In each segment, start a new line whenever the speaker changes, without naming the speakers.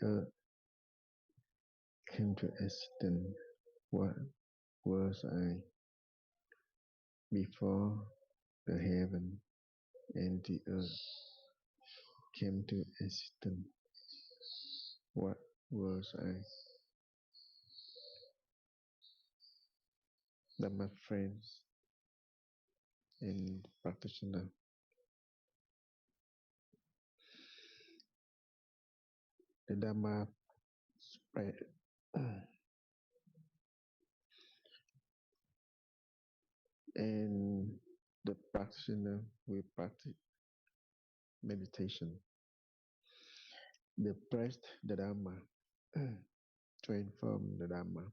earth came to existence, what was I before the heaven and the earth came to existence? What was I? Dharma friends and practitioners, the Dharma spread and the practitioner will practice meditation. They pressed the Dharma to inform the Dharma.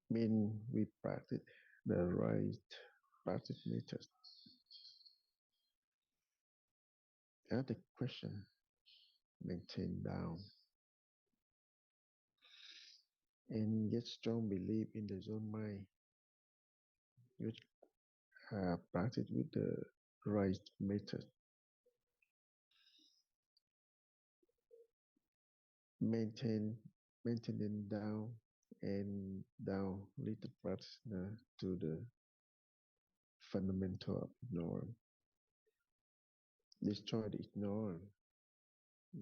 When we practice the right practice method, ask the question, maintain down, and get strong belief in the zone mind, which practice with the right method. Maintaining down and down lead the practitioner to the fundamental of ignorance. Destroy the ignorance,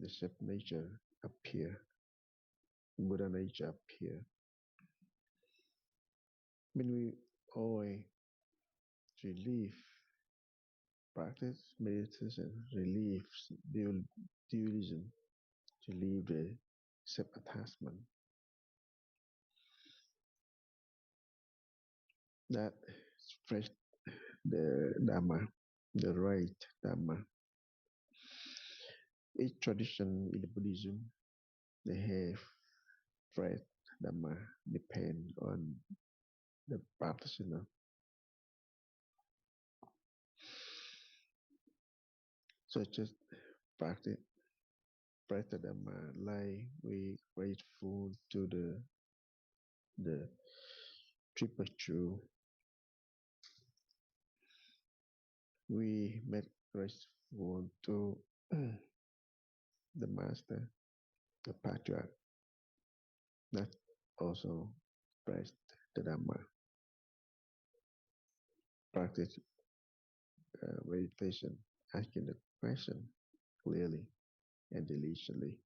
the self-nature appear, Buddha nature appear. When we always relieve, practice meditation, relieve dualism, relieve the self-attachment. That spread the Dharma, the right Dharma. Each tradition in the Buddhism, they have right Dharma depend on the practitioner. So just practice the Dharma like we grateful to the triple truth. We make grateful to the master, the patriarch. That also practice the Dharma. Practice meditation, asking the question clearly and diligently.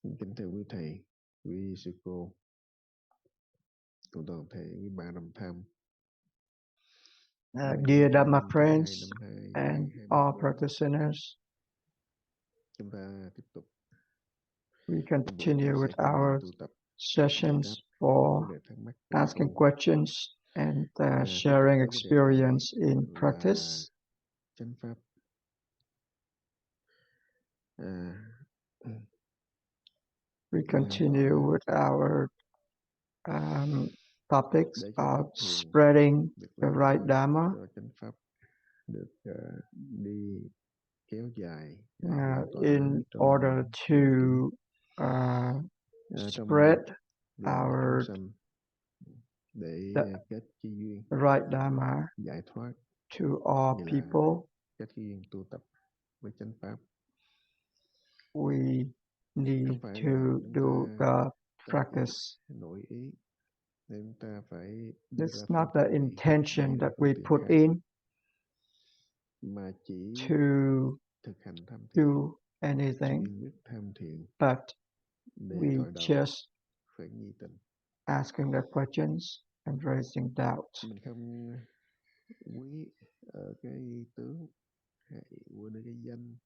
Kính thưa quý thầy, quý sư cô, cùng toàn thể quý bà đồng tham.
Dear Dharma friends and all practitioners,
Chúng ta tiếp tục.
We continue with our sessions for asking questions and sharing experience in practice.
Chánh pháp.
We continue with our topics of spreading the right Dharma. In order to spread our the right Dharma to all people, we need to do the practice. It's not the intention that we put in to do anything, but we just asking the questions and raising doubts.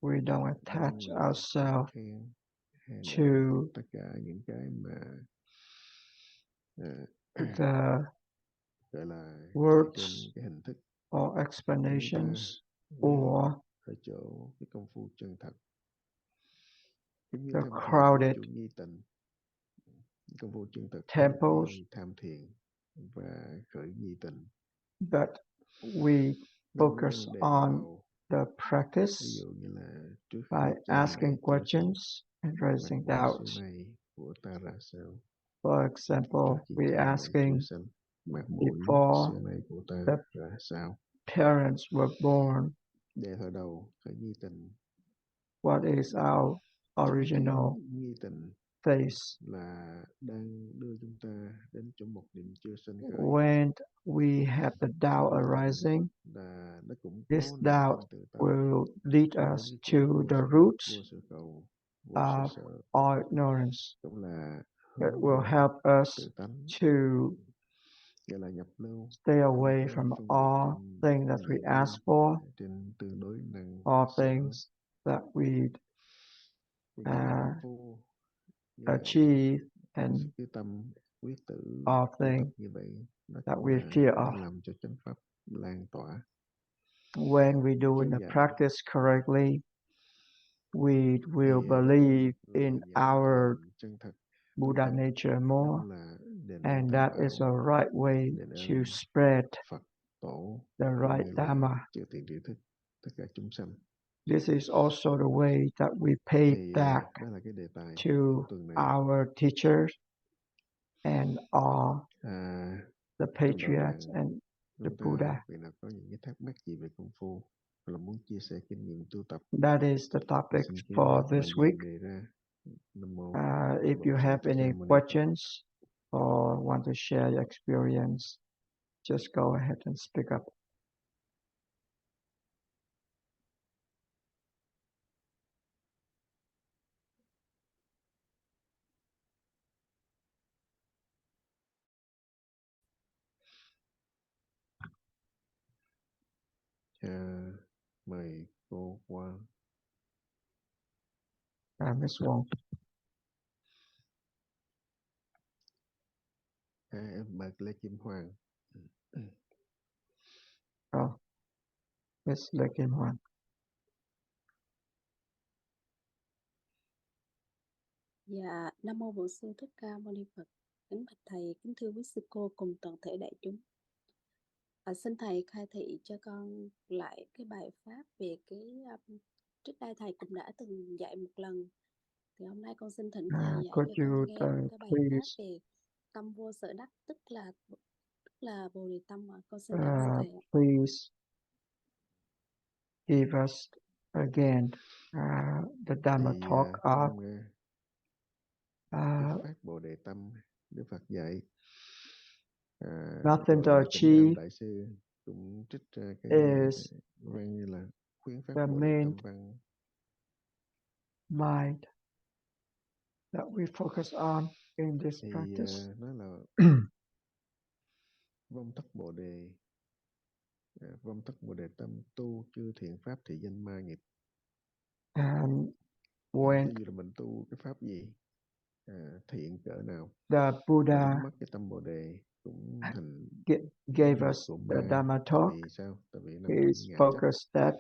We don't attach ourselves to the words or explanations or the crowded temples, but we focus on the practice by asking questions and raising doubts. For example, we asking before the parents were born,
Đề thời đầu khởi nhi tình.
What is our
Chính cái
original
nhi tình
face?
là đang đưa chúng ta đến chỗ một niệm chưa sanh khởi.
When we have the doubt
Nhi tình
arising,
là nó củng
this
cố nền
doubt
tâm tự tâm
will lead
đến
us
cái
to
chỗ vô
the
sự biết,
roots
vô sự cầu, vô sự
of
sợ.
our ignorance.
Cũng là
It
hướng
will
về
help us
tự tánh,
to
gọi là nhập lưu,
stay
không
away
có
from
phân biệt
all
trên
things that we
diện
ask
nghi,
for,
trên tương đối năng,
all
sở.
things that we
Vì nghĩa là công phu như vậy,
achieve, and
cái tâm quyết tử
all
tu tập
things
như vậy, nó
that
cũng
we
là
fear
đang
of.
làm cho chánh pháp lan tỏa.
When we do
Kéo
the
dài
practice correctly, we will
thì
believe in
người nhận cái
our
niệm chân thật, tu
Buddha
tập,
nature
nó
more,
cũng là đền ơn
and
tam
that is
bảo,
a right way
đền
to
ơn
spread
Phật tổ
the
cũng
right
như là
Dharma.
chư thiện tri thức, tất cả chúng sanh.
This is also the way that we pay
Thì
back
đó là cái đề tài
to
của tuần này.
our teachers and all the
Trong đạo
patriarchs
tràng
and the
chúng ta
Buddha.
vị nào có những cái thắc mắc gì về công phu hoặc là muốn chia sẻ kinh nghiệm tu tập,
That is the topic
xin kính
for
phép
this
mạnh
week.
dạn đề ra. Nam mô
If
Bổn
you
Sư
have
Thích Ca
any
Mâu Ni Phật.
questions or want to share your experience, just go ahead and speak up.
Mời cô qua.
Miss Wong.
Em mời Lê Kim Hoàng.
Oh, Miss Lê Kim Hoàng.
Dạ, Nam mô Bổn Sư Thích Ca Mâu Ni Phật. Kính bạch thầy, kính thưa quý sư cô cùng toàn thể đại chúng. Xin thầy khai thị cho con lại cái bài pháp về trước đây thầy cũng đã từng dạy một lần. Thì hôm nay con xin thỉnh thầy dạy
Could
cho con
you
nghe một cái bài pháp
please
về tâm vô sở đắc, tức là Bồ Đề tâm mà. Con xin cảm ơn thầy ạ.
please give us again the Dharma talk of
trong cái phát Bồ Đề tâm Đức Phật dạy.
nothing to
Rồi Tịnh Âm
achieve
Đại sư cũng trích ra cái
is
văn như là khuyến pháp
the
Bồ Đề
main
tâm văn.
mind that we focus on in this
Thì
practice.
nói là vong thất Bồ Đề, vong thất Bồ Đề tâm tu chư thiện pháp thì danh ma nghiệp.
And when
Ví dụ là mình tu cái pháp gì, thiện cỡ nào,
the Buddha
đánh mất cái tâm Bồ Đề cũng thành
gave
nghiệp
us
của
the
ma.
Dharma
Tại
talk,
vì sao? Tại vì nằm
he
trong
is
ngã chấp.
focused that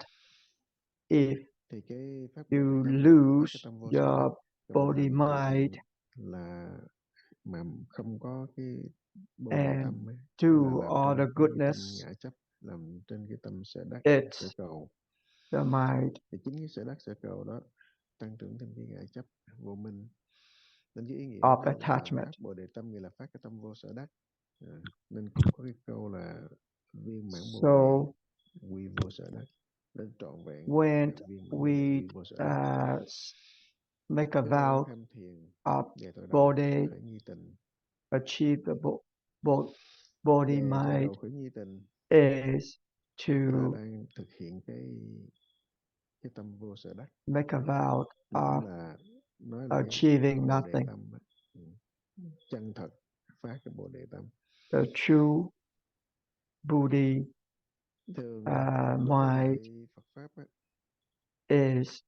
if
Thì cái pháp Bồ Đề
you
tâm phát
lose
cái tâm vô sở đắc,
your
gọi là
body
tự
mind
thiện, là mà không có cái Bồ Đề
and
tâm ấy,
do
là làm
all the
trong cái tâm
goodness,
ngã chấp, làm trên cái tâm sở đắc, sở
it's
cầu.
the mind
Thì chính cái sở đắc sở cầu đó tăng trưởng thêm cái ngã chấp vô minh. Nên cái ý nghĩa
of
nó là
attachment.
phát Bồ Đề tâm, nghĩa là phát cái tâm vô sở đắc. Nên cũng có cái câu là viên mãn Bồ Đề
So
quy vô sở đắc, đến trọn vẹn
when
viên mãn Bồ Đề
we
quy vô sở đắc.
make a
Nếu mà
vow
tham thiền
of
về thời đầu
body,
khởi nhi tình,
achieve the body
về thời
mind
đầu khởi nhi tình
is to
là đang thực hiện cái tâm vô sở đắc.
make a vow
Nó cũng
of
là nói là cái
achieving
Bồ Đề
nothing.
tâm chân thật, phát cái Bồ Đề tâm.
The true Buddhi
Thường đối với
mind
lại Phật pháp á,
is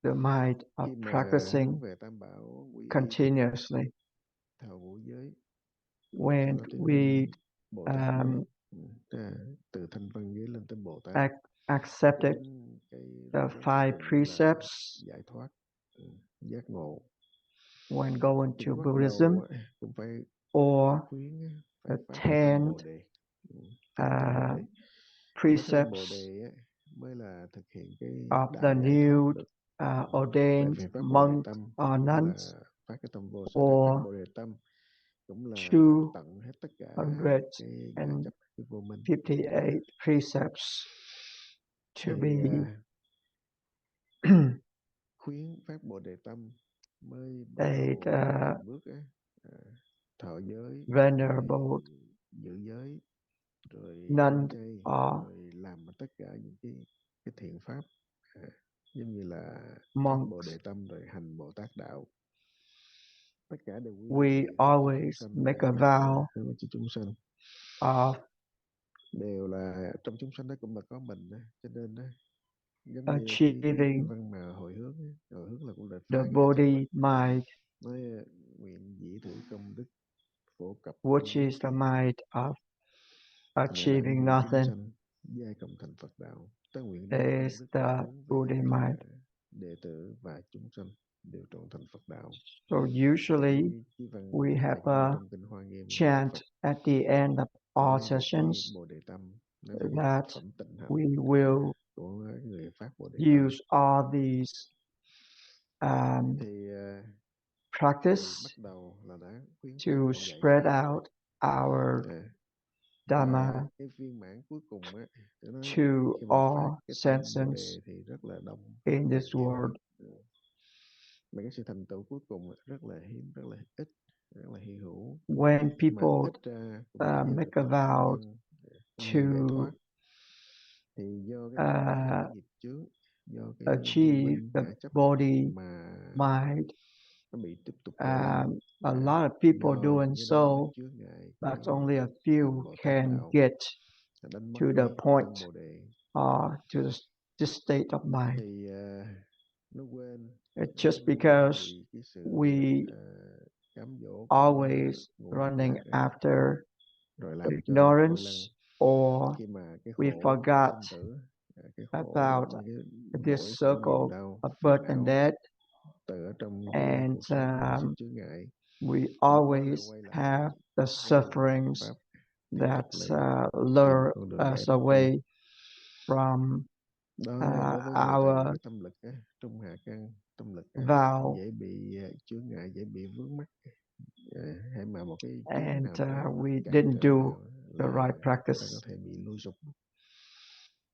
the mind of
khi mà
practicing
hướng về Tam Bảo quy y
continuously.
thọ ngũ giới,
When
cho đến
we
Bồ Tát giới, từ thanh văn giới lên tới Bồ Tát,
accepted
đến cái
the
ranh giới cuối
five
cùng là
precepts
giải thoát, giác ngộ.
when going
Thì
to
cái bắt
Buddhism,
đầu cũng phải
or
khuyến
the
phải phát cái tâm
10
Bồ Đề, phát tâm Bồ Đề. Thì cái tâm Bồ
precepts
Đề á, mới là thực hiện cái
of
đại
the
giải thoát
new
được. Tại
ordained
vì phát Bồ Đề
monks
tâm
or
nghĩa là
nuns,
phát cái tâm vô sở đắc. Phát
or
Bồ Đề tâm cũng là tận hết tất cả cái ngã chấp, cái vô minh.
258 precepts. to be
khuyến phát Bồ Đề tâm mới bắt
a
đầu từng bước thọ giới,
venerable
giữ giới, rồi
nun
ăn chay,
or
rồi làm tất cả những cái thiện pháp giống như là phát Bồ Đề
monks.
tâm rồi hành Bồ Tát đạo, tất cả đều quy
We
về
always
chúng sanh,
make a vow
hướng cho chúng sanh,
of
đều là trong chúng sanh đó cũng là có mình đó. Cho nên đó, giống như cái
achieving
văn mà hồi hướng là cũng là
the
phá ngã chấp
body mind,
nói nguyện dĩ thử công đức phổ cập
which
không
is the mind of
nghĩa là
achieving
hướng chúng
nothing,
sanh giai cộng thành Phật đạo. Ta nguyện đem công
is
đức
the
hướng
body
về
mind.
đệ tử và chúng sanh đều trọn thành Phật đạo.
So usually
Cái văn
we
thầy
have
cũng
a
trong kinh Hoa Nghiêm
chant
Phật
at the end of all
nói về cái
sessions
Bồ Đề tâm, nói về cái
that
phẩm tịnh hạnh
we will
của người phát Bồ Đề tâm.
use all these
Thì
practice
bắt đầu là đã khuyến phát
to
giảng dạy
spread
Pháp
out our Dharma
và cái viên mãn cuối cùng á, nó
to
khi mà phát
all
cái tâm Bồ
senses
Đề thì rất là đông,
in
rất là
this
nhiều.
world.
Mà cái sự thành tựu cuối cùng rất là hiếm, rất là ít, rất là hy hữu.
When
Mà
people
ít ra cũng phải gieo
make
được
a
cái
vow
nhân giải
to
thoát. Thì do cái tập khí, cái nghiệp chướng, do cái vô
achieve
minh
the
ngã chấp
body
mà
mind,
nó bị tiếp tục lây lan.
a lot of people
Do
doing
những cái đó nó
so,
chướng ngại
but
cái
only a
phước
few
Bồ Tát
can
đạo,
get
đánh mất
to the
cái
point
tâm Bồ Đề.
or to this state of mind.
Thì nó quên
It's
nó
just
quên đi
because
vì cái sự
we
cám dỗ của
always
ngũ
running
lạc
after
rồi làm cho trôi
ignorance,
lăn.
or
Khi mà cái
we
khổ
forgot
sinh tử, cái khổ
about
những cái
this
nỗi khổ niềm
circle
đau
of
phiền
birth and
não
death,
từ ở trong cái
and
cuộc sống có sự chướng ngại,
we
lúc đó lại
always
quay lại
have the
với con đường Phật
sufferings
pháp tiếp
that
tục lấy tìm
lure
con đường giải
us
thoát đi.
away from
Đó, đối với người từ
our
cái tâm lực trung hạ căn, tâm lực
vow,
dễ bị chướng ngại, dễ bị vướng mắc, hay mà một cái chướng
and
nào đó
we
cản
didn't
trở
do
nào
the
là
right
chúng
practice.
ta có thể bị lui sụp.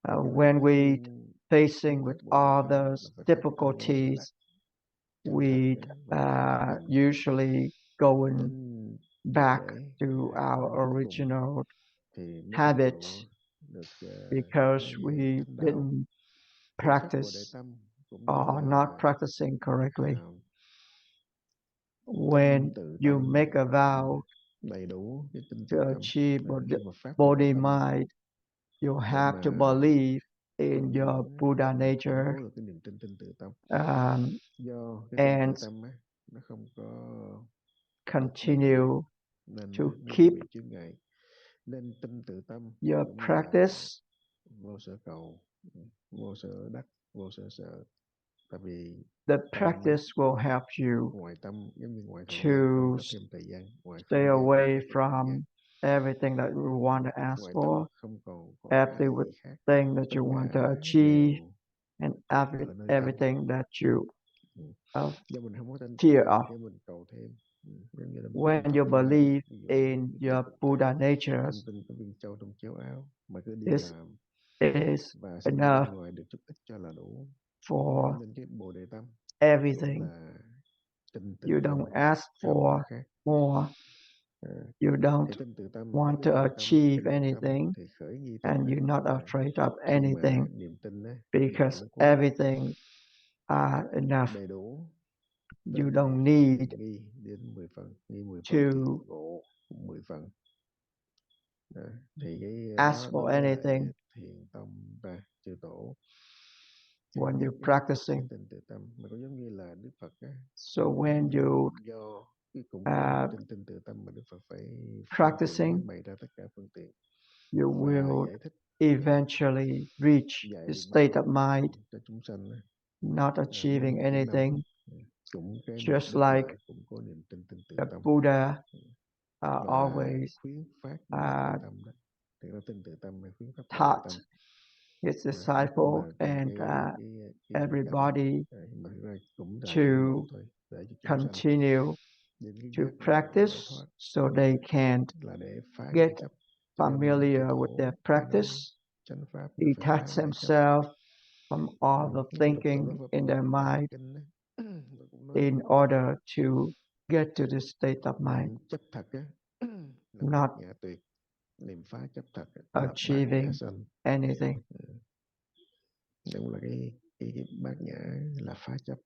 When we facing with all the
là phải phát cái tâm vô sở đắc,
difficulties,
chân
we
thật và thật lành,
usually going
đến
back
để
to
đến
our
cuối cùng
original
thì mới thành
habit
tựu được
because
cái
we
thánh đạo.
didn't
Thì phát Bồ Đề
practice
tâm cũng như
or
là
not practicing correctly.
tinh
When
tự
you
tâm
make a vow
đầy đủ cái tinh
to
tự tâm
achieve
khi mà phát Bồ Đề
body
tâm
mind, you
để
have to
mà
believe in
tu
your
dưỡng
Buddha
để củng
nature,
cố được cái niềm tin tinh tự tâm. Do cái tinh tự
and
tâm nó không có
continue
nên
to
nó dễ
keep
bị chướng ngại. Nên tinh tự tâm
your
cũng như là
practice.
vô sở cầu, vô sở đắc, vô sở sợ. Tại vì
The
tâm
practice will help you
ngoài tâm giống như ngoài thời
to
gian, không có thêm thời gian, ngoài
stay
không gian
away
không có thêm không
from
gian,
everything that you want to ask
ngoài tâm
for,
không còn có cái gì khác,
everything that
tất
you want to
cả
achieve,
đều
and
ở nơi tâm.
everything that you
Do mình không có tin
fear
thì
of.
cái mình cầu thêm. Giống như là mình
When
niệm Phật
you
nhiều lên,
believe
ví dụ
in
mình
your
tin
Buddha
không
natures,
tin có viên châu trong chéo áo mà cứ đi
this
làm
is
và sự việc
enough
bên ngoài được chút ít cho là đủ.
for
Nên cái Bồ Đề tâm
everything.
là tinh tự
You
tâm
don't ask
không
for
có khác.
more. You don't
Thì tinh tự tâm
want
cái
to
vô tâm,
achieve
cái nhất tâm
anything,
thì khởi nghi tâm
and you're not
là
afraid of
khi mà
anything
niềm tin bắt
because
đầu nó cố
everything are enough.
đầy đủ,
You
tin
don't
10
need
phần, nghi đến 10 phần, nghi 10 phần thì
to
ngộ 10 phần. Đó. Thì cái
ask
đó
for
đối với lại
anything
thiền tông và chư tổ
when
nhất
you're
cái
practicing.
tinh tự tâm mà cũng giống như là Đức Phật
So when you
do cái củng cố niềm tin tinh tự tâm mà Đức Phật phải phương tiện
practicing,
bày ra tất cả phương tiện
you
và
will
giải thích
eventually reach
dạy
the
bảo
state of mind,
cho chúng sanh
not
muôn
achieving
kiếp năm
anything,
cũng cái mục
just
đích
like
là củng cố niềm tin tinh tự
the
tâm
Buddha
và
always
khuyến phát tinh tự tâm đó. Thì nó tinh tự tâm hay khuyến phát Bồ Đề
taught
tâm
his
cũng
disciple
là trong
and
cái hoàn cảnh
everybody
mà cũng là
to
để độ thôi, để cho chúng sanh
continue
đến cái
to
giác ngộ giải
practice
thoát,
so they can
là để phá
get
ngã chấp. Cho nên cái
familiar with
khổ
their
nó
practice
chánh pháp,
detach
ngã chấp.
themselves from all the
Cái
thinking
Phật
in their mind
kinh ấy, nó cũng nói
in order to get to the state of mind,
niệm chấp thật á, là
not
bát nhã tuyệt, niệm phá chấp thật là bát nhã
achieving
sanh.
anything.
Đúng là cái bát nhã là phá chấp.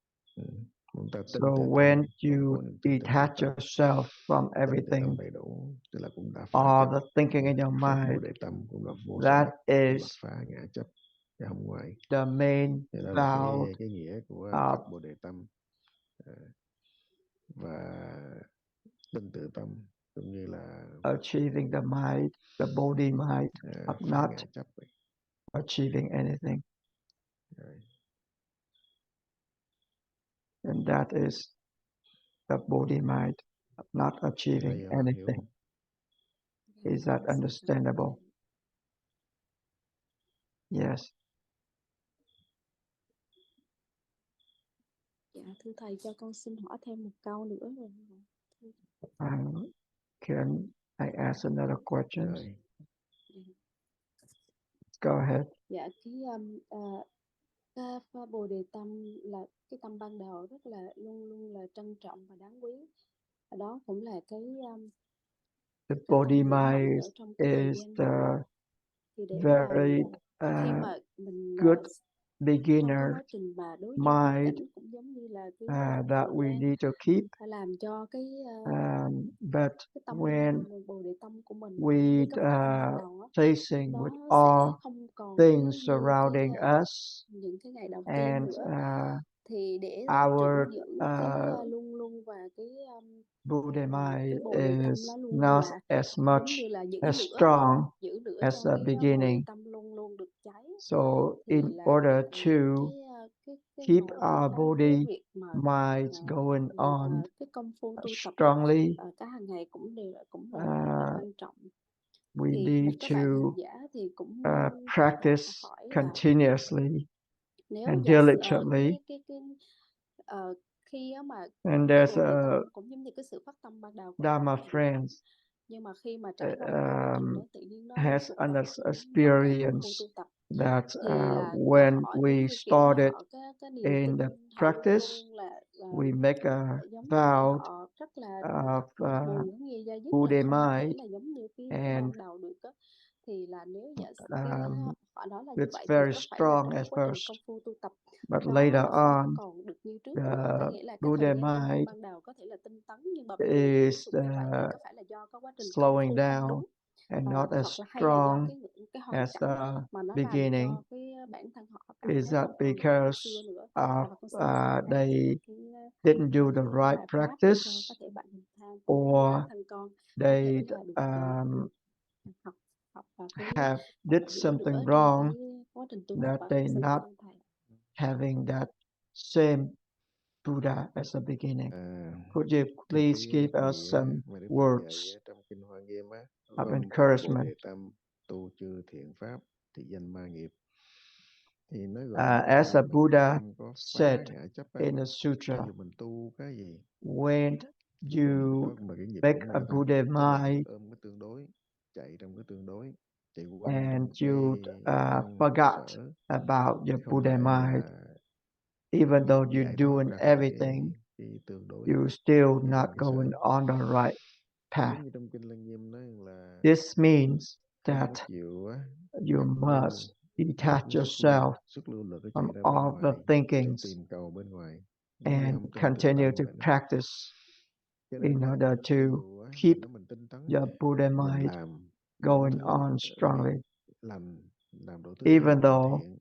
Chúng ta tin
So
từ
when
tâm,
you
có niềm tin từ
detach
tâm,
yourself from
tin từ tâm
everything,
đầy đủ, tức là cũng đã phá
all
chấp.
the thinking in your
Phát Bồ
mind,
Đề Tâm cũng là vô sở
that
đắc, cũng là
is
phá ngã chấp, chứ không ngoài.
the main
Thì đó là
vow
cái nghĩa của
of
Phát Bồ Đề Tâm. Và tin tự tâm cũng như là
achieving the mind, the body mind of
phá
not
ngã chấp.
achieving anything.
Rồi.
And that is the body mind of not achieving
Đây bạn hiểu
anything.
không?
Is that understandable? Yes.
Dạ thưa thầy, cho con xin hỏi thêm một câu nữa rồi.
Can I ask another question?
Rồi.
Go ahead.
Dạ cái Pháp Bồ Đề Tâm là cái tâm ban đầu rất là luôn luôn là trân trọng và đáng quý. Và đó cũng là cái
The
tâm
body
vững mạnh
mind
ở trong cái thời
is
gian
the
này. Thì để
very
khi mà mình
good
trong
beginner
cái quá trình mà đối diện
mind
cảnh cũng giống như là cái
that we need to keep.
làm cho cái
But
cái tâm
when
Bồ Đề Tâm của mình
we
với cái pháp tâm ban đầu á,
facing with
nó sẽ
all
không còn
things
như
surrounding us
những cái ngày đầu tiên
and
nữa. Thì để
our
giữ cái luôn luôn và cái
Buddha
cái
mind
Bồ Đề Tâm
is
nó luôn luôn
not
là
as
giống
much
như là
as strong
giữ lửa
as
cho
the
cái Bồ Đề
beginning.
Tâm luôn luôn được cháy.
So
Thì
in
là
order to
cái
keep
nội
our
cái
body
việc mà
mind going on
cái công phu tu tập
strongly,
cả hàng ngày cũng là rất là quan trọng.
we
Thì
need
một cái bạn hành
to
giả thì cũng
practice
hỏi là
continuously
nếu
and
giả sử
diligently.
khi mà
And
cái
there's
Bồ Đề
a
Tâm cũng giống như cái sự phát tâm ban đầu của
Dharma
bạn,
friends
nhưng mà khi mà trải qua một cái quá trình đó tự nhiên nó
has
cuộc
an
tập nó vẫn là công phu
experience
tu tập.
that
Thì là
when
họ
we
giống như kiểu mà
started
họ cái niềm
in
tin
the
họ luôn
practice,
luôn là
we make a
giống như là
vow
họ rất là
of
buồn, giống như da dứt, là
Buddha
không thể
mind,
là giống như cái
and
ban đầu được á. Thì là nếu giả sử họ nói là như
it's
vậy thì
very
có phải là
strong
trong cái
at
quá trình công
first,
phu tu tập
but
đó
later
nó không có
on,
còn được như trước
the
nữa? Có nghĩa là cái
Buddha
thời gian tu
mind
ban đầu có thể là tinh tấn nhưng mà bây giờ nó tiếp
is
tục như vậy, thì có phải là do cái quá trình công
slowing
phu không
down
đúng,
and not as
hoặc là hay là do
strong
cái hoàn
as
cảnh
the
mà nó làm
beginning?
cho cái bản thân họ cảm
Is
thấy
that
không còn được như
because
xưa nữa?
of
Và con xin đáp
they
cái
didn't do the
cái
right
bài pháp để cho có
practice,
thể bạn tham cũng như bản
or
thân con có thể
they
là được học và cái
have did
giữ
something
lửa trong cái
wrong
quá trình tu tập
that
ạ.
they
Xin
not
cảm ơn thầy.
having that same Buddha as the beginning? Could you
Thì
please
cái
give us
nghĩa
some
mà Đức Phật
words
dạy trong kinh Hoa Nghiêm á,
of
gồm phát Bồ
encouragement?
Đề Tâm, tu chư thiện pháp, thì danh ma nghiệp. Thì nó gồm ở
As
trong
a
mình
Buddha
không có
said
phá ngã chấp á.
in the
Cho
sutra,
dù mình tu cái gì,
when
ví dụ mình
you
có mà cái nghiệp
make
chướng
a
nào đó,
Buddha
tức là mình
mind
ôm cái tương đối, chạy trong cái tương đối, chạy quanh trong
and
một
you
cái thân
forgot
sở,
about your
không
Buddha
phải
mind,
là
even though you're
giải thoát
doing
ra khỏi
everything,
cái tương đối,
you still
cái
not
quanh cái
going
sở.
on the right
Thì
path.
giống như trong kinh Lăng Nghiêm nói là
This means
không
that
có chịu á,
you
dập ngưng,
must detach
nó
yourself
xuất lưu lực, nó
from
chạy ra bên
all the
ngoài,
thinkings
tìm cầu bên ngoài. Nếu như
and
không trong tự
continue
tâm
to
là nó mất.
practice
Cho
in
nên á,
order to
ví dụ á,
keep
mình nói mình tinh tấn,
your Buddha
mình
mind
làm đủ
going
thứ
on
việc
strongly.
làm đủ thứ
Even
việc lành
though
thiện,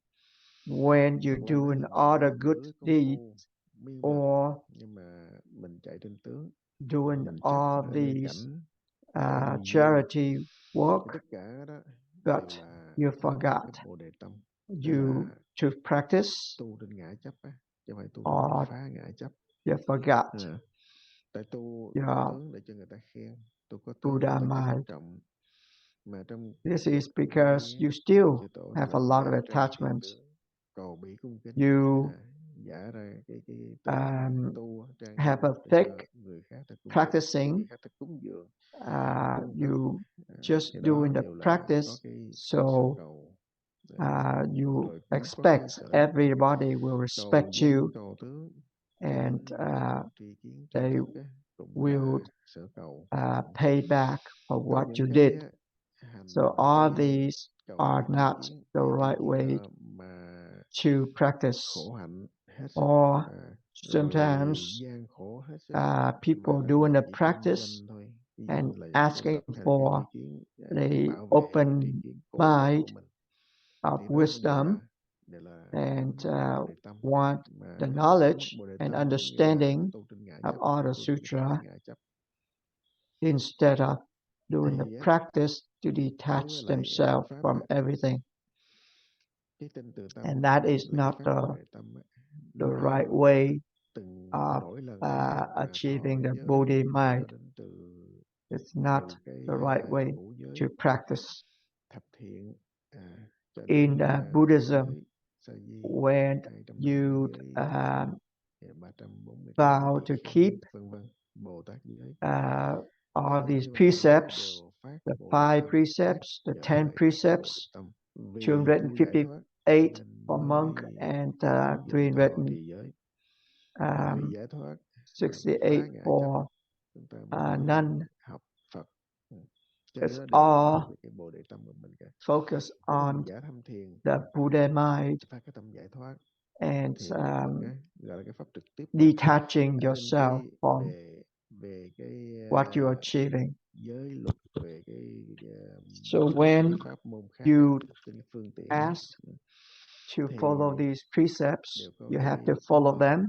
when
mà
you're
qua đó
doing
thì
all
mình
the
làm
good
đủ công
deeds
phu miên mật,
or
nhưng mà mình chạy trên tướng,
doing
mình chấp
all
ở nơi
these
cảnh, ở nơi duyên,
charity work,
thì tất cả đó
but
đều là
you
không có
forgot
cái bồ đề tâm, tức
you
là
to practice,
tu trên ngã chấp á, chứ không phải tu để
or
phá ngã chấp.
you forgot
Tại tu có
your
tướng để cho người ta khen, tu có tướng để
Buddha
người ta kính
mind.
trọng, mà trong
This is
trong
because you still
chư tổ thì
have a
là
lot
giả
of
ra hiện
attachments.
tướng, cầu bị cung kính,
You
giả ra cái tướng tu trang
have
nghiêm
a
để
thick
cho người khác ta cung kính,
practicing.
người khác ta cúng dường, cung cấp.
You just
Thì đó
doing the
đều là có
practice
cái
so
sự cầu
You
rồi cũng có cái
expect
sở
everybody will
cầu
respect
vua
you,
cầu tướng,
and
tri kiến tri
they
thức á, cũng
will
là sở cầu.
pay back for
Có
what
những
you
cái
did.
hành
So all
cái
these
cầu
are
vua tri
not
kiến,
the
cái tri
right
kiến
way
đó mà
to practice.
khổ hạnh hết sức,
Or
rồi
sometimes
gian khổ hết sức,
people
mà
doing the
chỉ kinh
practice
doanh thôi. Ví
and
dụ là tu
asking
tập theo cái tri
for
kiến để
the
bảo vệ cái
open
tri kiến cội gốc của
mind
mình,
of
thì đó
wisdom
đều là
and
mất bồ đề tâm.
want
Mà
the
mất
knowledge
bồ đề
and
tâm có nghĩa là
understanding
tu trên ngã
of
chấp,
all the
tu trên cái pháp
sutra
ngã chấp.
instead of doing the
Thì
practice to
đối
detach
với lại
themselves
Phật pháp
from everything.
cái tinh từ tâm
And that is
là cái
not
pháp bồ đề tâm
the
nó
right way
từng
of
mỗi lần mà
achieving
thọ
the
giới
Bodhi
cho
mind.
đến từ
It's not
cái
the right way
ngũ giới,
to practice.
thập thiện, cho
In
đến
Buddhism,
giới sa di,
when
250
you
giới, 348
vow
tỳ
to
kheo,
keep
vân vân, Bồ Tát giới,
all
tất
these
cả mọi giới
precepts,
đều phát
the
bồ đề
5
tâm,
precepts, the
trở
10
về bồ đề
precepts,
tâm. Vì
258
tu giải thoát
for monk
nên
and
mới thọ trì giới, vì giải thoát và vì
368
phá ngã chấp
for
chúng ta mới
none.
học Phật. Cho
It's
nên nó đều nói
all
về cái bồ đề tâm của mình cả.
focus
Nếu mà
on
mình giải thâm thiền,
the Buddha mind
phát cái tâm giải thoát,
and
thì Phật gọi là cái pháp trực tiếp
detaching
trên
yourself
cái
from
về cái
what you're achieving.
giới luật, về cái
So when
pháp môn khác
you
trên cái phương tiện
ask to
thì
follow these precepts,
đều có
you
cái
have to follow them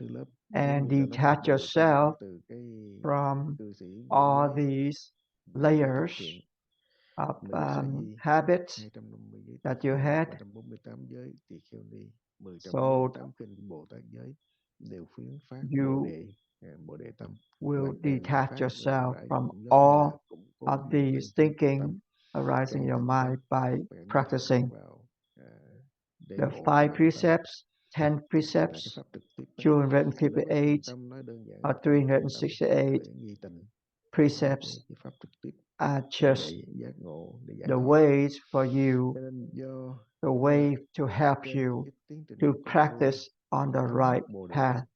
thứ lớp,
and
cho nó phát
detach
bồ đề tâm
yourself
từ cái
from
cư sĩ
all
giới,
these
về cái thập
layers
thiện,
of
10 sa di,
habits
250 giới
that
tỳ
you
kheo,
had.
348 giới tỳ kheo ni,
So
148 kinh Bồ Tát giới đều khuyến phát
you
bồ đề tâm,
will
và cần
detach
phát
yourself
rải
from
cũng giống như là
all
củng cố
of
niềm
these
tin trên tự tâm.
thinking arising in
Càng
your
tin tâm,
mind by
càng nhớ tập
practicing.
trung vào để
The
ổn
5
định cái tâm,
precepts, 10
là
precepts,
cái pháp trực tiếp đó. Cho nên với thiền
258
tâm nói đơn giản
or
là cái bồ đề tâm
368
để nghi tình,
precepts
cái pháp trực tiếp
are
để
just
giác ngộ, để giải
the
thoát.
ways for you,
Cho nên do
the way to help
trên
you
cái tiến trình
to
của công phu
practice on the
tấn
right
bồ đề
path.
tâm,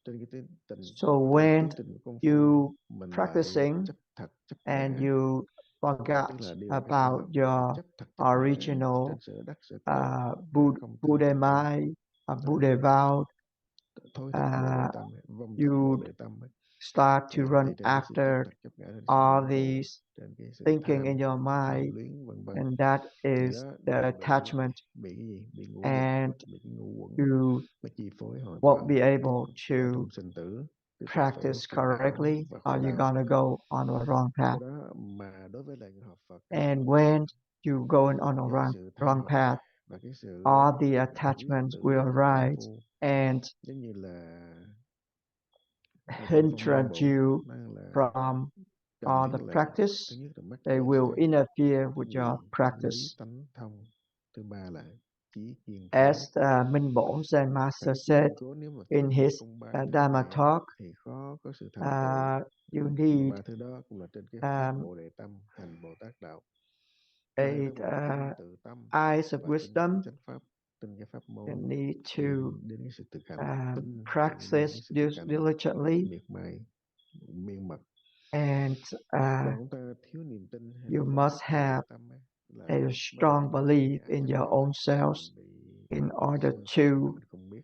trên cái
So
trên
when
tiến trình của công phu
you
mình lại
practicing
chấp thật chấp
and
ngã,
you forgot
tức là điều các bạn
about
học là
your
chấp thật chấp ngã
original
trên sở đắc sở cầu, không từ
Buddha
tự tâm,
mind, Buddha vow,
thối thức bồ đề tâm, vong thức
you
bồ đề tâm,
start to run
thì trên cái sự chấp
after
thật chấp ngã, trên sự
all
mê đồ,
these
trên cái sự
thinking
tham,
in your
tham
mind,
luyến vân vân,
and that
thì
is
đó
the
đều
attachment,
bị cái gì, bị ngũ dục,
and
bị cái ngũ quẩn
you
nó chi phối họ
won't
vào
be able
giao
to
thông sinh tử, tiếp tục phải
practice
phiền não
correctly,
và
or
khổ
you're
đau.
gonna go on a wrong
Do
path.
đó mà đối với lại người học Phật,
And when you going on a
cái sự tha
wrong
thiết
path,
và cái sự
all the
quyết
attachments
tử
will
của người công
arise
phu,
and
giống như là vân phong ba
hindrance
bổn,
you
nó là
from
cần
all
thiết
the
là
practice.
thứ nhất là mắc
They
dễ
will
sát,
interfere
thứ
with your
nhì
practice.
lý tánh thông, thứ ba là trí kiên cố.
As Minh Bổn Zen
Phải
Master
có trí
said
kiên cố, nếu mà
in
thiếu
his
một trong ba thứ
Dharma
này
talk,
thì khó có sự thành tựu.
you need
Ba thứ đó cũng là trên cái pháp Bồ Đề Tâm, hành Bồ Tát đạo. Cho nên nếu mình tin tự tâm
eyes of
và tin
wisdom,
chánh pháp, tin cái pháp môn,
you need to
đến cái sự thực hành, tin
practice
cái sự thực hành
diligently,
miệt mài, miên mật.
and
Còn chúng ta thiếu niềm tin hay
you
là có
must
Bồ Đề
have
Tâm ấy, là
a
bắt
strong
đầu
belief
ngã
in
chấp
your
đó,
own selves
mình bị
in order
sân si mà
to
mình không biết,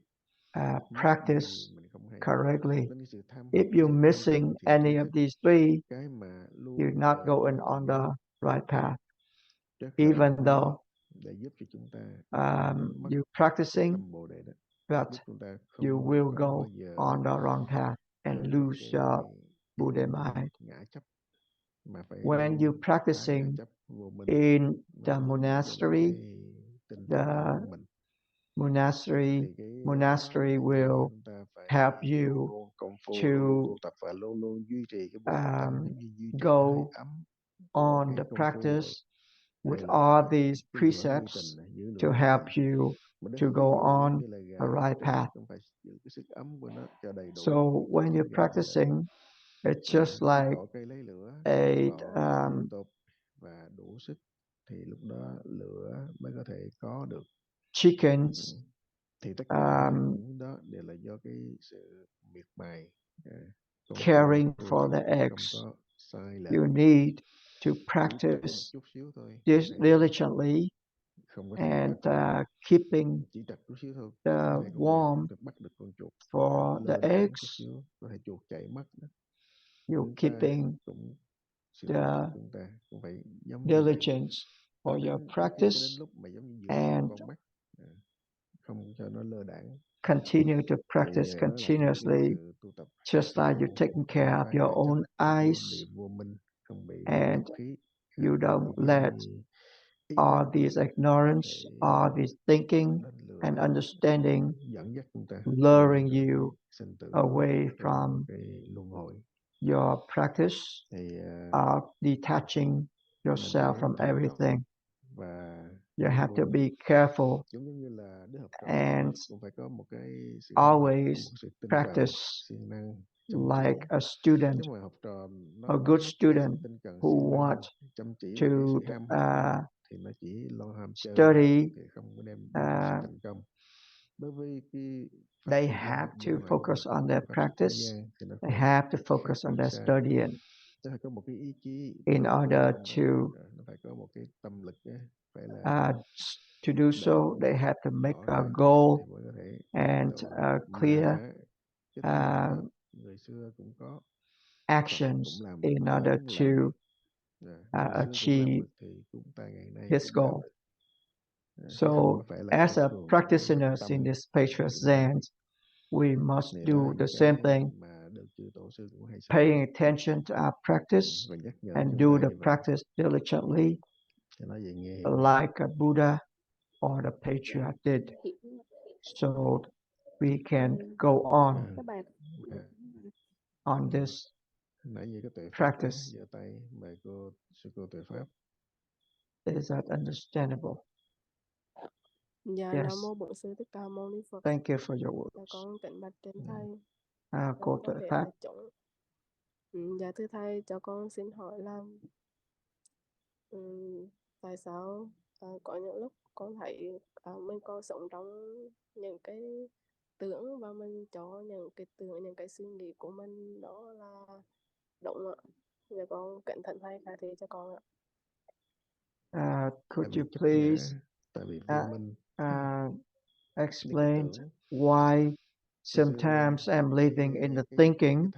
practice
mình không hay.
correctly.
Đến cái sự tham
If
học,
you're
sự tham
missing
sân si
any
tri
of
thức,
these three,
cái mà luôn
you're not
đè
going
nặng
on
cái
the right path.
rất là
Even though
để giúp cho chúng ta mất
you're
cái
practicing,
tâm bồ đề đó,
but
giúp chúng ta
you
không
will
có
go
bao giờ
on the wrong path and
rơi vào
lose
cái
your Buddha mind.
ngã chấp, mà phải
When
luôn
you're
phá ngã
practicing
chấp vô minh,
in
mà
the
hướng về
monastery,
cái tinh
the
tấn không mình,
monastery
thì cái
monastery will
chúng ta phải
help
luôn
you
luôn công phu,
to
luôn luôn tu tập và luôn luôn duy trì cái bồ đề tâm, giống như duy trì cái hơi
go
ấm của
on
cái
the
công phu
practice
vậy.
with
Đây
all
là
these
cái lửa nguy
precepts
tình, giữ
to
lửa nguy
help
tình.
you
Mà
to
đến ví
go
dụ giống
on
như là
the
gà nướng
right
trứng,
path.
cũng phải giữ cái sức ấm của nó cho đầy
So
đủ để
when
trứng
you're
gà nó đẹp.
practicing, it's just
Cái
like
cỏ cây lấy lửa,
a
cỏ liên tục và đủ sức thì lúc đó lửa mới có thể có được.
chickens,
Thì tất cả những đó đều là do cái sự miệt mài công phu
caring
tu
for
tập
the
không
eggs.
có sai lệch.
You need to
Chỉ cần một
practice
chút xíu thôi,
this
thầy
diligently
không có thể
and
bắt
keeping
chỉ tập chút xíu thôi,
the
thầy cũng
warm
không bắt được con chuột
for
lơ
the
đãng chút
eggs.
xíu, có thể chuột chạy mất đó.
You're
Chúng ta
keeping
cũng sự tu
the
tập chúng ta cũng phải giống như vậy.
diligence
Cho
for your
đến đôi khi
practice
cho đến lúc mà giống như vừa
and
con mắt không cho nó lơ đãng.
continue to
Thì
practice
đó là cái
continuously,
sự tu tập
just like you're taking care of your own eyes
không bị vô minh, không bị
and
nhập khí,
you
không
don't
bị
let
ý
all
thức
these ignorance,
để
all this thinking
đánh lừa
and
mình,
understanding
dẫn dắt chúng ta
luring
trong
you
cái sinh tử,
away
trong
from
cái luân hồi.
your practice
Thì
of detaching
mình
yourself
phải
from
thận trọng
everything.
và
You
kiên
have to
cố.
be careful
Giống như là đứa học trò
and
cũng phải có một cái sự học tập,
always
có một sự tinh cần,
practice
siêng năng, chăm chỉ.
like a student,
Nếu mà học trò nó
a
có
good
hết cái sự
student
tinh cần,
who
siêng năng,
want
chăm chỉ
to
và cái sự ham học thì nó chỉ lo ham chơi
study.
thì không có đem đến cái sự thành công. Đối với cái pháp
They
tu
have to
bên ngoài
focus on their
pháp thế
practice.
gian thì nó
They
có
have to
khác
focus on
biệt
their
xa.
studying
Nó phải có một cái ý chí
in
kiên
order
cường,
to
nó phải có một cái tâm lực phải là
to do so.
đậm,
They have to make
rõ
a
ràng
goal
thì mới có thể
and
trụ.
clear
Mà cái thân đó, người xưa cũng có, Phật
actions
cũng làm được,
in
có
order
cũng
to
làm được. Người xưa cũng làm
achieve
được thì chúng ta ngày nay
his
cũng làm
goal.
được. Chứ không có
So,
phải là
as
cái
a
thường
practitioners
tâm
in this spacious
niệm đó.
Zen, we must
Thì
do
đó là
the
những
same
cái
thing,
mà được chư tổ sư cũng hay say
paying attention to our practice
và nhắc nhở
and
chúng
do
ta
the
như vậy.
practice diligently,
Cho nó về nghe
like a Buddha or the patriarch did, so we can go on
Các bạn
on this
nãy giờ cái tuệ pháp
practice.
giơ tay mời sư cô tuệ pháp.
Is that understandable?
Dạ,
Yes.
Nam mô Bổn Sư Thích Ca Mâu Ni Phật.
Thank you for your
Dạ,
words.
con kính bạch trên thầy.
Cô tuệ
Thể
pháp.
đại chúng. Dạ thưa thầy, cho con xin hỏi là tại sao có những lúc con thấy mình còn sống trong những cái tưởng và mình cho những cái tưởng, những cái suy nghĩ của mình đó là đúng ạ. Dạ con kính thỉnh thầy khai thị cho con ạ.
Could you please
Tại vì vô minh
explain
tưởng.
why sometimes I'm living in the thinking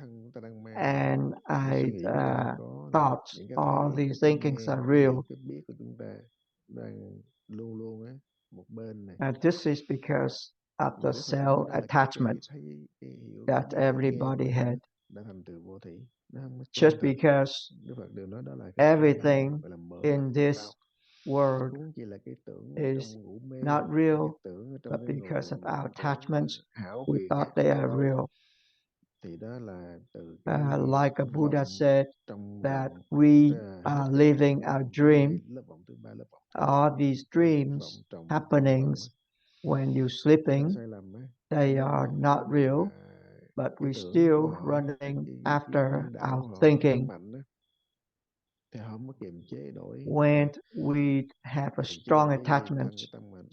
and I thought all these thinkings are real.
Cái biết của chúng ta đang luôn luôn một bên này.
This is because of the self attachment that everybody had. Just because everything in this world is not real, but because of our attachments, we thought they are real. Like a Buddha said, that we are living our dream. All these dreams, happenings, when you're sleeping, they are not real, but we're still running after our thinking. When we have a strong attachment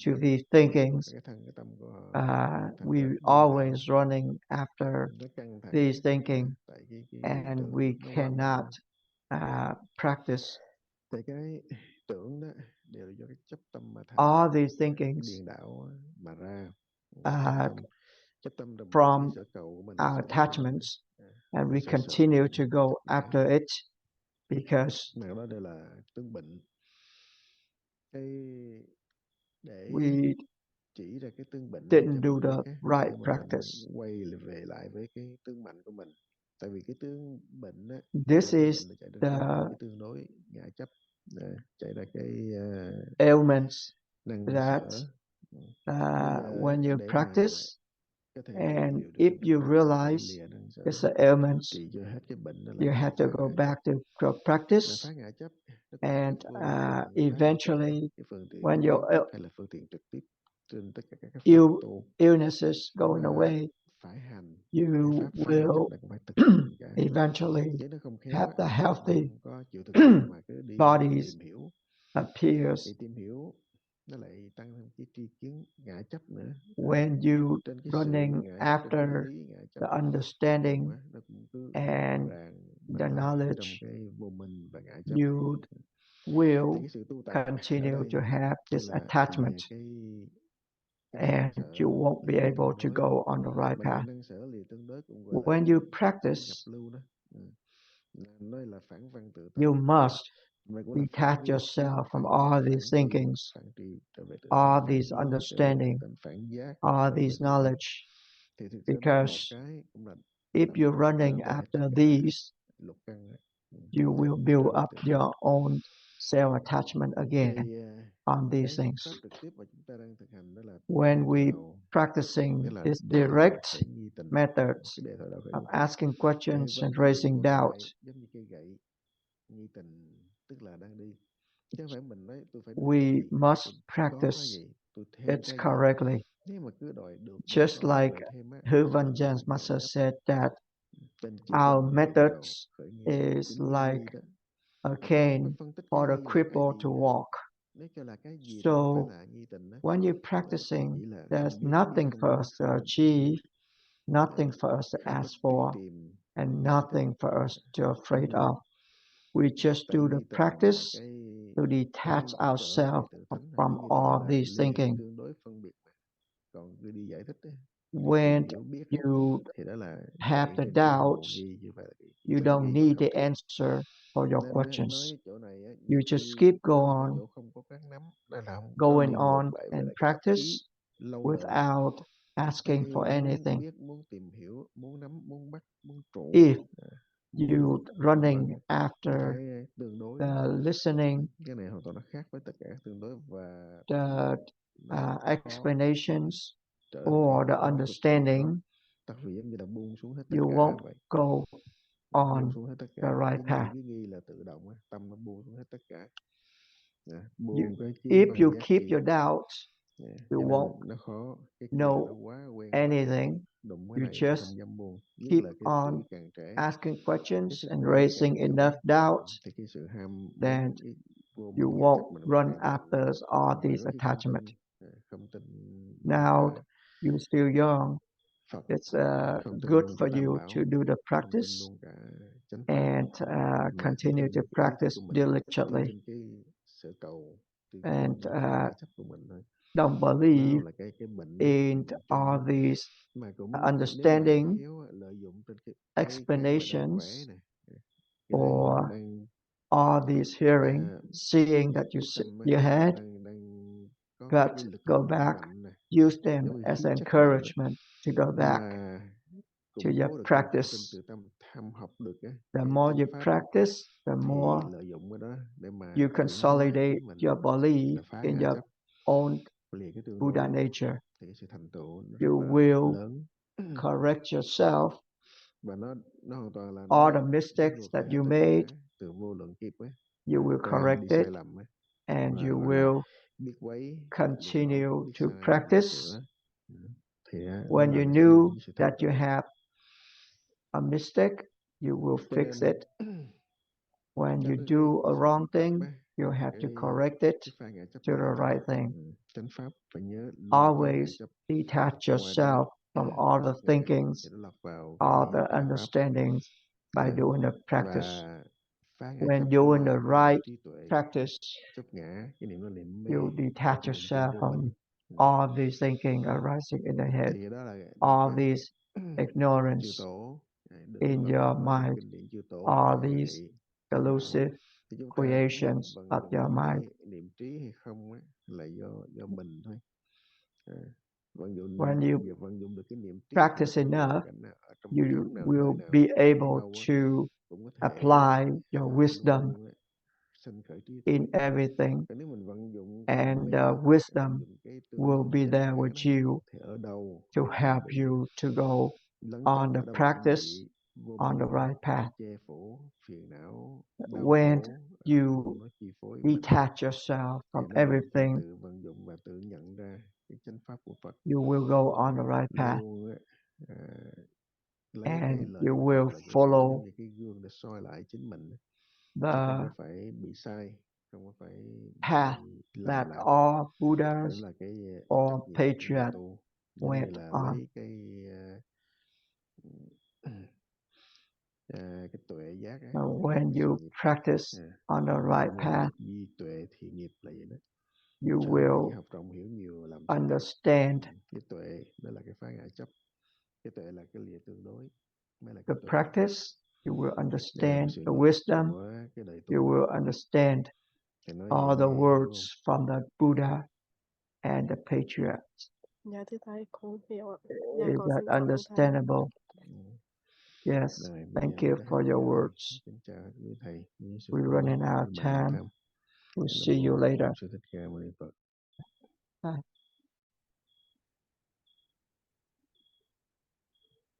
to these thinkings, we always running after these thinking, and we cannot practice. All these thinkings from our attachments, and we continue to go after it because we didn't do the right practice. This is the ailments that when you practice, and if you realize it's an ailment, you have to go back to practice, and eventually when your illnesses going away, you will eventually have the healthy bodies appears.
Thì tìm hiểu nó lại tăng thêm cái tri kiến ngã chấp nữa.
When you
Trên cái sự
running
ngã chấp, trên cái
after
lý ngã chấp,
the understanding
nó cũng cứ
and
ràng
the
trong
knowledge,
cái vô minh và ngã chấp.
you
Thì
will
cái sự tu tập ở
continue
đây
to have
như
this
là
attachment,
lìa cái năng
and
sở
you won't be
lìa
able
tương
to
đối.
go on the right
Mà lìa
path.
năng sở, lìa tương đối cũng gọi là
When you
cái
practice,
nhập lưu đó. Nói là phản văn tự tánh.
you must
Mà cũng là phản
detach
tri,
yourself from
phản
all
phản
these
tri,
thinkings,
phản tri trở về tự tánh,
all
phản
these
kiến trở về tự
understanding,
tánh, phản giác
all
trở về
these
tự tánh.
knowledge,
Thì thực ra đó một
because
cái cũng là
if
nằm
you're
trong
running
cơ bản tất
after
cả
these,
lục căn đó.
you will
Trở
build
về
up
tự tánh.
your own self-attachment again
Thì
on
cái
these
học
things.
pháp trực tiếp mà chúng ta đang thực hành đó là
When we
vào
practicing
nghĩa là
this
đề thọ
direct
khởi nghi tình,
methods
cái đề thọ đạo khởi
of
nghi tình.
asking
Cái
questions
vân
and
cái gậy
raising
còn
doubt,
lại giống như cây gậy nghi tình, tức là đang đi. Chứ không phải mình nói tôi phải được cái
we
gì,
must
tôi có
practice
cái gì, tôi thêm
it
cái gì.
correctly.
Nếu mà cứ đòi được, đòi
Just
có,
like
đòi thêm á,
Huvan
nó
James
thành
Master
ngã chấp.
said that
Tên chỉ
our
tên đề thọ đạo
methods
khởi nghi.
is
Chính cái
like
nghi đó.
a
Mà ta cũng phải
cane
phân tích cái
for the
nghi là cái
cripple
gì
to
nữa.
walk.
Nếu cho là cái gì thì không phải
So
là nghi tình đó.
when you're
Thì
practicing,
chỉ là
there's
không biết
nothing
không
for
biết,
us to
không
achieve, nothing for us to
không có
ask
truy
for,
tìm,
and
không giải thích.
nothing for us to afraid
Nghi
of. We just
tại
do the
nghi tình là
practice
cái
to detach
trở về
ourselves
tự tánh thôi, chứ
from
nghi tình
all
là
these
lìa cái
thinking.
tương đối phân biệt. Còn cứ đi giải thích ấy, đi
When
tìm hiểu biết ấy,
you
thì đó là
have
gậy
the
trên cây
doubts,
vô vi, như vậy là
you
tình
don't
nghi mà
need
không
the
thiện.
answer for your
Nên
questions.
nói chỗ này á,
You
nhiều
just
khi
keep go
đó là
on
chỗ không có các nắm, đây là không có
going
niệm lực,
on
bởi vì
and
là cái tập
practice
khí lâu đời.
without asking
Hay
for
muốn
anything.
biết, muốn tìm hiểu, muốn nắm, muốn bắt, muốn trụ,
If
muốn
you
vân
running
vân.
after
Cái tương đối,
the listening,
cái này hoàn toàn nó khác với tất cả tương đối, và
the
nó khó
explanations,
trở
or
về,
the
khó, cực kỳ khó.
understanding,
Tại vì giống như là buông xuống hết tất
you
cả
won't
vậy.
go
Buông
on
xuống hết tất
the
cả.
right
Cái
path.
nghi là tự động á, tâm nó buông xuống hết tất cả.
You,
Buông cái trí
if
văn
you
giác
keep
chi.
your doubts, you
Cho nên
won't
nó khó. Cái kia là nó
know
quá quen rồi.
anything.
Đụng cái
You
này
just
không dám buông. Nhất
keep
là cái
on
tuổi càng trẻ,
asking
cái
questions
sức
and
khỏe nó
raising
càng yếu
enough doubt,
thì cái sự ham
then
muốn cái vô
you
minh ngã chấp
won't
mình
run
càng mạnh.
after all
Và
these
đôi khi không
attachments.
tin, không tin
Now
vào
you're still young.
Phật,
It's
không tin
good
luôn cả
for
Tam
you
Bảo,
to do the
không tin
practice
luôn cả chánh pháp,
and
mà chỉ
continue
tin
to
cái ý thức
practice
của mình, chỉ
diligently.
tin cái sở cầu, chỉ
And
tin cái ngã chấp của mình thôi.
don't
Nó
believe
là cái bệnh
in all
chung.
these
Mà cũng nếu mà
understanding,
khéo lợi dụng trên cái mà đang khỏe
explanations,
này, cái đang
or
đang
all these hearing,
à,
seeing that
quyết tâm
you
đang
had,
đang có
but
cái lực
go
lượng
back,
mạnh này,
use them
giống như
as
khí chất mạnh đó,
encouragement to go back
mà
to
củng
your
cố được trong khổ
practice.
tinh từ tâm, tham học được á,
The
cái
more
chánh
you
pháp,
practice, the
thì
more
lợi dụng cái đó để mà
you
chuyển hóa
consolidate
ý mình,
your belief
là phá
in
ngã
your
chấp,
own
liền cái tương
Buddha
đối,
nature.
thì cái sự thành tựu nó rất
You
là
will
lớn.
correct yourself.
Và nó hoàn toàn là
All the
nó
mistakes
vượt
that
cả
you
tất
made,
cả từ vô lượng kiếp ấy,
you will
đang đi
correct it,
sai lầm ấy,
and
mà
you
gọi là
will
biết quấy, biết lỗi,
continue
biết
to
sai, biết
practice.
sửa. Thì nó
When you
làm cho
knew
sự thành
that you
tựu.
have a mistake, you will
Cho
fix
nên
it. When you
trong
do a
cái sự
wrong
tu tập
thing,
á,
you have to
cái
correct it
phá ngã chấp
to
là
the
chánh
right
pháp.
thing.
Chánh pháp phải nhớ luôn phá ngã
Always
chấp.
detach
Ngoài ra
yourself from all the
thoát ngã
thinkings,
thì nó lọt vào
all
cái
the
tà pháp.
understandings by doing the practice.
Và phá ngã
When
chấp
doing
là
the
cái niệm
right
trí tuệ,
practice,
chấp ngã, cái niệm nó niệm mê,
you detach
cái niệm
yourself
vô
from
minh.
all these thinking arising in the head,
Thì đó là
all
cái
these
chư
ignorance
tổ được
in
lọt
your
vào
mind,
kinh điển chư tổ
all
khai
these
thị.
elusive
Thì chúng ta biết
creations
vận
of
dụng
your mind.
cái niệm trí hay không á, là do mình thôi. Vận dụng
When you
việc vận dụng được cái niệm trí ở
practice
trong hoàn
enough,
cảnh nào, ở trong
you
chốn nào,
will
nơi nào,
be
ở
able
đâu á,
to
cũng có thể
apply your wisdom
luôn luôn á, sanh khởi trí tuệ.
in everything,
Còn nếu mình vận dụng cái niệm
and
mê,
the
vận
wisdom
dụng cái tương
will
đối
be
chấp
there
ngã
with
đó,
you
thì ở đâu
to
cũng
help
bị
you to go
lấn
on
cấn,
the
ở đâu cũng
practice
bị vô
on the
minh
right path.
che phủ, phiền não, đau
When
khổ,
you
nó chi phối mình.
detach yourself
Thì
from
nên
everything,
tự vận dụng và tự nhận ra cái chánh pháp của Phật.
you will go on the right path,
Luôn á, lấy cái
and
lời
you
của
will
Phật là cái
follow
giống như cái gương để soi lại chính mình, chứ không
the
có phải bị sai. không có phải
path that all Buddhas
là cái
or
trách nhiệm của người
patriarchs
tu, giống như
went
là
on.
lấy cái tuệ giác á,
Now,
để
when
thiện
you
nghiệp.
practice on the right path,
Di tuệ thiện nghiệp là vậy đó.
you
Sau
will
khi học rộng hiểu nhiều làm theo.
understand
Cái tuệ đó là cái phá ngã chấp. Cái tuệ là cái lìa tương đối, mới là
the
cái tuệ.
practice, you will
Đây là
understand
sự
the
nghiệp
wisdom,
của cái đời
you
tu.
will understand
Thầy nói
all
vậy
the
nghe hiểu không?
words from the Buddha and the patriarchs.
Dạ thưa thầy, con hiểu ạ. Dạ
Is
con
that
xin cảm ơn thầy.
understandable? Yes,
Rồi, bây
thank
giờ
you
chúng ta
for
hết
your
giờ.
words.
Kính chào quý thầy, quý sư
We're
cô,
running out
quý
of
bạn
time.
Tham.
We'll
Nam
see you
mô
later.
Sư Thích Ca Mâu Ni Phật.
Bye.